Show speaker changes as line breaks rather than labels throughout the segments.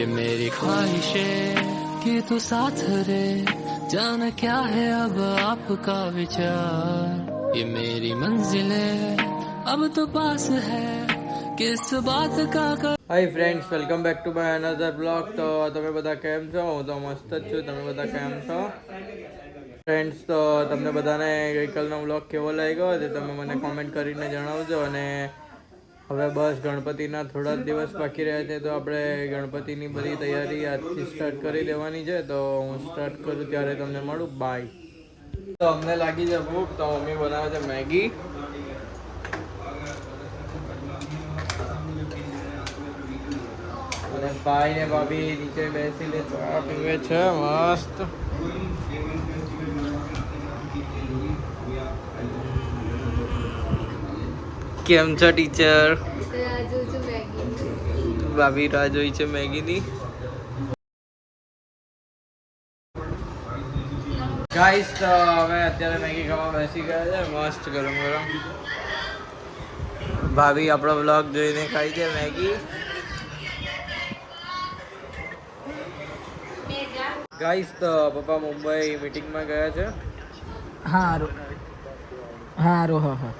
ये मेरी ख्वाहिशें कि तू साथ रहे जाने क्या है अब आपका विचार ये मेरी मंजिलें अब तो पास है किस बात का कर
hi friends welcome back to my another blog. तो તમે બધા કેમ છો? હું તો મસ્ત જ છું. તમે બધા કેમ છો ફ્રેન્ડ્સ? તો તમને બધાને ગઈકાલનો વ્લોગ કેવો લાગ્યો તે તમે મને કોમેન્ટ કરીને જણાવજો. અને હવે બસ ગણપતિના થોડા જ દિવસ બાકી રહ્યા છે, તો આપણે ગણપતિની બધી તૈયારી આજથી સ્ટાર્ટ કરી દેવાની છે. તો હું સ્ટાર્ટ કરું ત્યારે તમને મળું. બાય. તો અમને લાગી છે ભૂખ, તો મમ્મી બનાવે છે મેગી. અને ભાઈ ને ભાભી નીચે બેસીને ચા પીવે છે મસ્ત. કેમ છો ટીચર? ભાભી રાહ જોઈ છે મેગીની. ગાઈસ તો હવે અત્યારે મેગી ખાવા બેસી ગયા છે મસ્ત ગરમ ગરમ. ભાભી આપણો બ્લોગ જોઈને ખાઈ છે મેગી. ગાઈસ તો પપ્પા મુંબઈ મીટિંગમાં ગયા છે.
હારું હારું હા હા.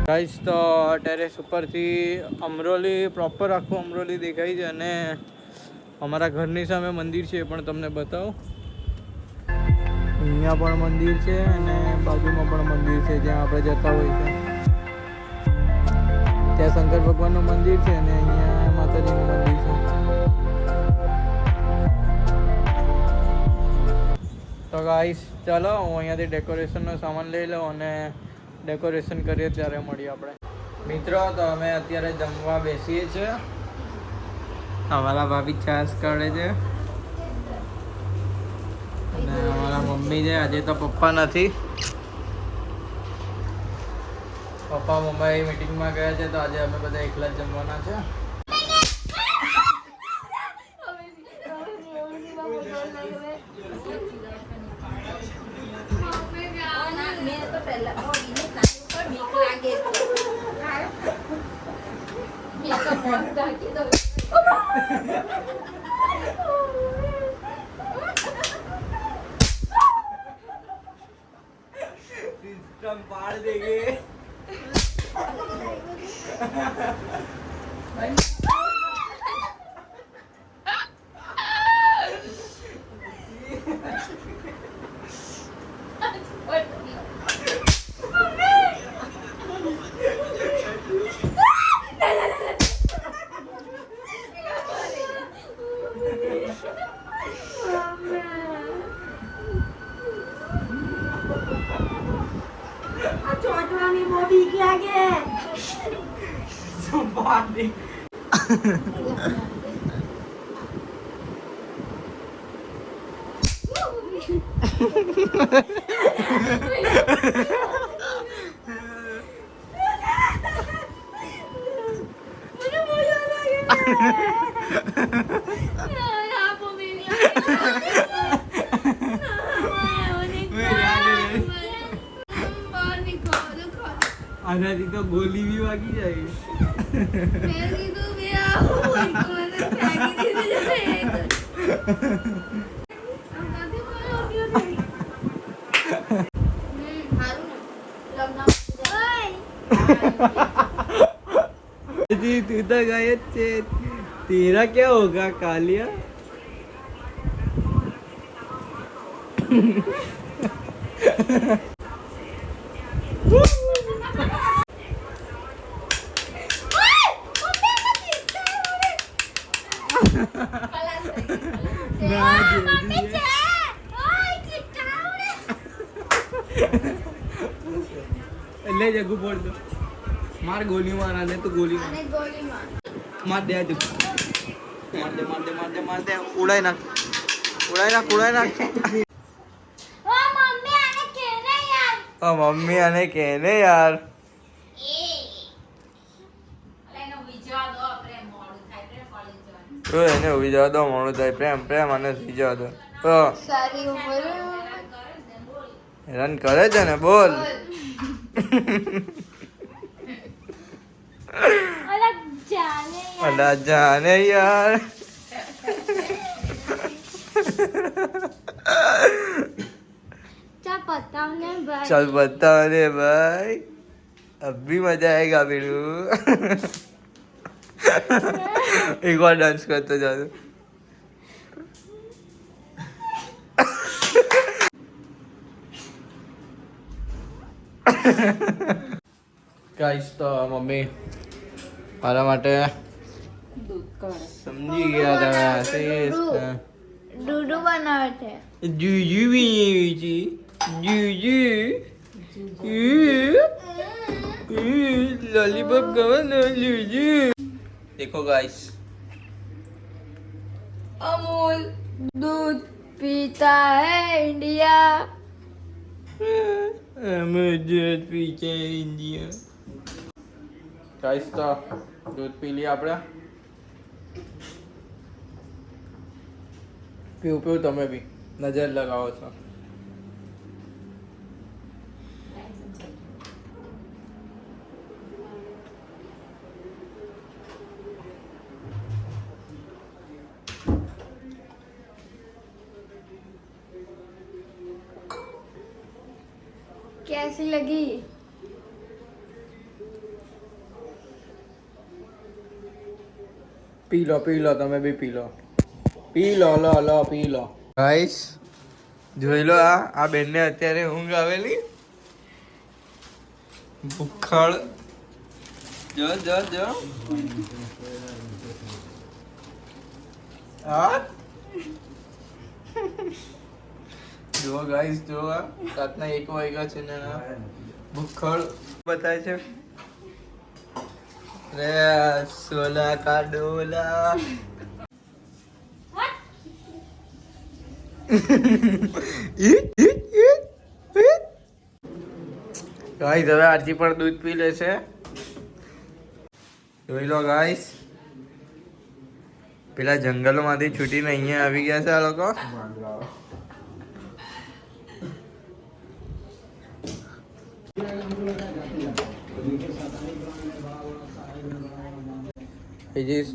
ગાઈસ તો ટેરેસ ઉપરથી અમરોલી પ્રોપર આખું અમરોલી દેખાય છે. અને અમારા ઘરની સામે મંદિર છે, એ પણ તમને બતાવું. અહીંયા પણ મંદિર છે અને બાજુમાં પણ મંદિર છે જ્યાં આપણે જતા હોય છે. ત્યાં શંકર ભગવાનનું મંદિર છે અને અહીંયા માતાજીનું મંદિર છે. તો ગાઈસ ચાલો હું અહીંયાથી ડેકોરેશનનો સામાન લઈ લઉં અને ડેકોરેશન કરીએ ત્યારે મળીએ આપણે. મિત્રો તો અમે અત્યારે જમવા બેસીએ છીએ. અમારા ભાભી છાશ કાઢે છે અને અમારા મમ્મી છે. આજે તો પપ્પા નથી પપ્પા મુંબઈ મીટિંગમાં ગયા છે તો આજે અમે બધા એકલા જ જમવાના છે. सिस्टम पाड़ देंगे. આનાથી તો ગોલી બી વાગી જાય. तू तो गायब से तेरा क्या होगा कालिया. ले जगू बोल दो मार गोली मारा ने तो गोली मार दे तू मार दे उड़ाई ना मम्मी आने कहने यार તો એને ઉભી જવા દો મોડું થાય પ્રેમ અને સુઈ જવા દો તો હેરાન કરે છે ને બોલ અલા જાને યાર चल बताओ रे भाई अब भी मजा आएगा बिरू. एक बार डांस करते जा दो. गाइस तो मम्मी મારા માટે સમજી ગયા તમે
ડૂડુ બનાવે છે.
જુજુ બી જુજુ लॉलीपॉप गवा जूजू. देखो गाइस
अमूल दूध पीता है इंडिया.
अमूल दूध पीता है इंडिया. गाइस तो दूध पी लिया આપણે. પીવું તમે બી નજર લગાવો છો.
कैसी लगी?
પી લો તમે બી પી લો લો પી લો. ગાઈસ જોઈ લો આ બેનને અત્યારે ઊંઘ આવેલી ભૂખડ. જો હા જો ગાઈસ જો રાતના 1 વાગ્યા છે ને ભૂખડ બતાય છે. રે સોલા કા ડોલા ગાઈસ હવે આરતી પણ દૂધ પી લેશે. જોઈ લો ગાઈસ, પેલા જંગલોમાંથી છૂટીને અહીંયા આવી ગયા છે આ લોકો.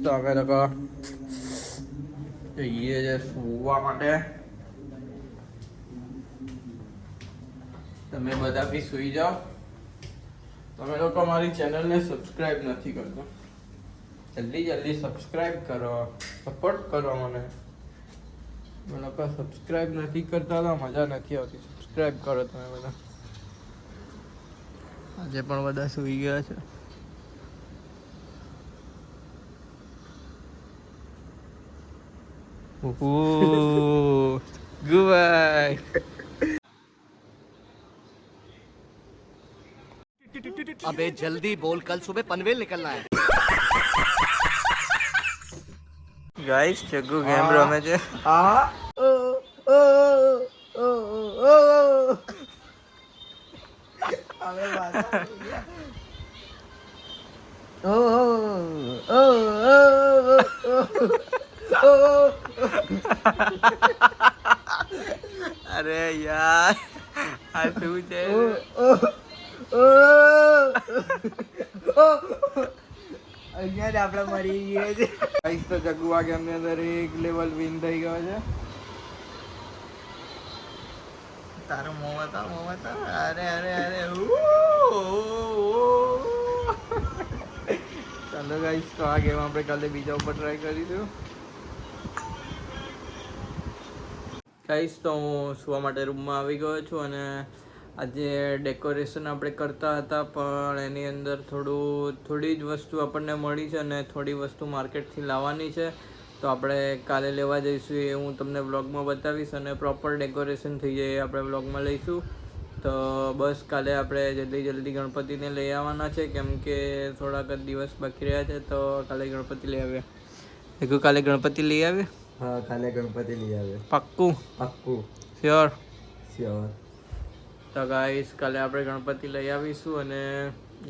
તો અમે લોકો જઈએ છે સુવા માટે. તમે બધા બી સુઈ જાઓ. તમે લોકો મારી ચેનલને સબસ્ક્રાઇબ નથી કરતો, જલ્દી જલ્દી સબસ્ક્રાઇબ કરો, સપોર્ટ કરો મને. તમે લોકો સબસ્ક્રાઇબ નથી કરતા તો મજા નથી આવતી. સબસ્ક્રાઇબ કરો તમે બધા. આજે પણ બધા સુઈ ગયા છે. ગુબાય.
अबे जल्दी बोल, कल सुबह पनवेल निकलना है.
ગાઈસ જગ્ગુ ગેમ રમે છે. અરે યાર આ શું છે?
અહીંયા જ આપણે મરી ગયા છે.
ગાઈસ તો જગ્ગુ આ ગેમની અંદર એક લેવલ વિન થઈ ગયો છે. તારો મોં બતા. અરે અરે અરે ચાલો ગાઈસ, તો આ ગેમ આપણે કાલે બીજા ઉપર ટ્રાય કરીશું. ગાઈસ તો હું સુવા માટે રૂમમાં આવી ગયો છું અને આજે ડેકોરેશન આપણે કરતા હતા, પણ એની અંદર થોડી જ વસ્તુ આપણને મળી છે અને થોડી વસ્તુ માર્કેટથી લાવવાની છે. તો આપણે કાલે લેવા જઈશું, એ હું તમને વ્લોગમાં બતાવીશ. અને પ્રોપર ડેકોરેશન થઈ જાય એ આપણે વ્લોગમાં લઈશું. તો બસ કાલે આપણે જલ્દી ગણપતિને લઈ આવવાના છે, કેમ કે થોડાક જ દિવસ બાકી રહ્યા છે. તો કાલે ગણપતિ લઈ આવ્યા. દેખું કાલે ગણપતિ લઈ આવે.
હા, કાલે ગણપતિ લઈ આવે.
પાક્કું શ્યોર. તો ગાઈસ કાલે આપણે ગણપતિ લઈ આવીશું. અને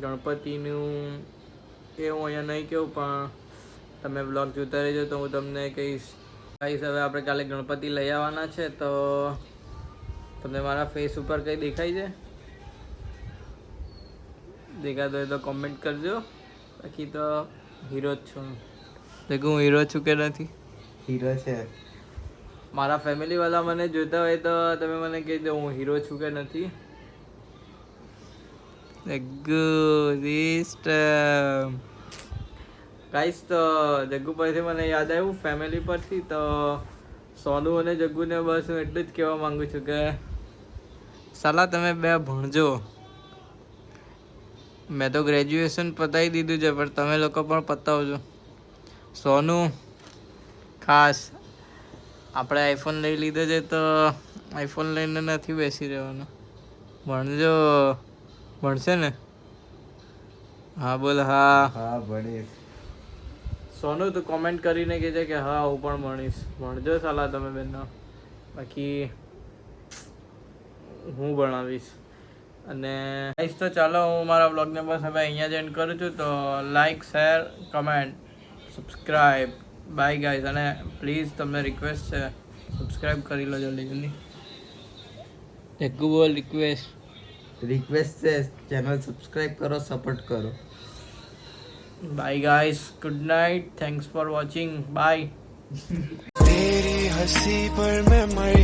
ગણપતિનું એ હું અહીંયા નહીં કહું, પણ તમે બ્લોગ જોતા રહેજો તો હું તમને કહીશ. ગાઈસ હવે આપણે કાલે ગણપતિ લઈ આવવાના છે. તો તમને મારા ફેસ ઉપર કંઈ દેખાય છે? દેખાતો હોય તો કોમેન્ટ કરજો. બાકી તો હીરો જ છું. દેખું હું હીરો છું કે નથી?
હીરો છે.
મારા ફેમિલી વાળા મને જોતા હોય તો તમે મને કહી દો હું હીરો છું કે નથી. ગાઈસ તો જગ્ગુ પરથી મને યાદ આવ્યું, ફેમિલી પરથી. તો સોનુ અને જગ્ગુને બસ હું એટલું જ કહેવા માંગુ છું કે સાલા તમે બે ભણજો. મેં તો ગ્રેજ્યુએશન પતાવી દીધું છે, પણ તમે લોકો પણ પતાવજો. સોનુ ખાસ આપણે આઈફોન લઈ લીધો છે, તો આઈફોન લઈને નથી બેસી રહેવાનું. ભણજો. ભણશે ને? હા બોલ. હા
ભણીશ.
સોનુ તું કોમેન્ટ કરીને કહેજે કે હા હું પણ ભણીશ. ભણજો સાલા તમે બેનો. બાકી હું ભણાવીશ. અને ગાઈસ તો ચાલો હું મારા બ્લોગને બસ હવે અહીંયા જ એન્ડ કરું છું. તો like, share, comment, subscribe. Bye guys. અને પ્લીઝ તમને રિક્વેસ્ટ છે, સબસ્ક્રાઈબ કરી લો જલ્દી. જગ્ગુ બોલ
રિક્વેસ્ટ છે, ચેનલ સબસ્ક્રાઇબ કરો, સપોર્ટ કરો.
Bye guys, good night, thanks for watching, bye.
तेरी हंसी पर मैं मर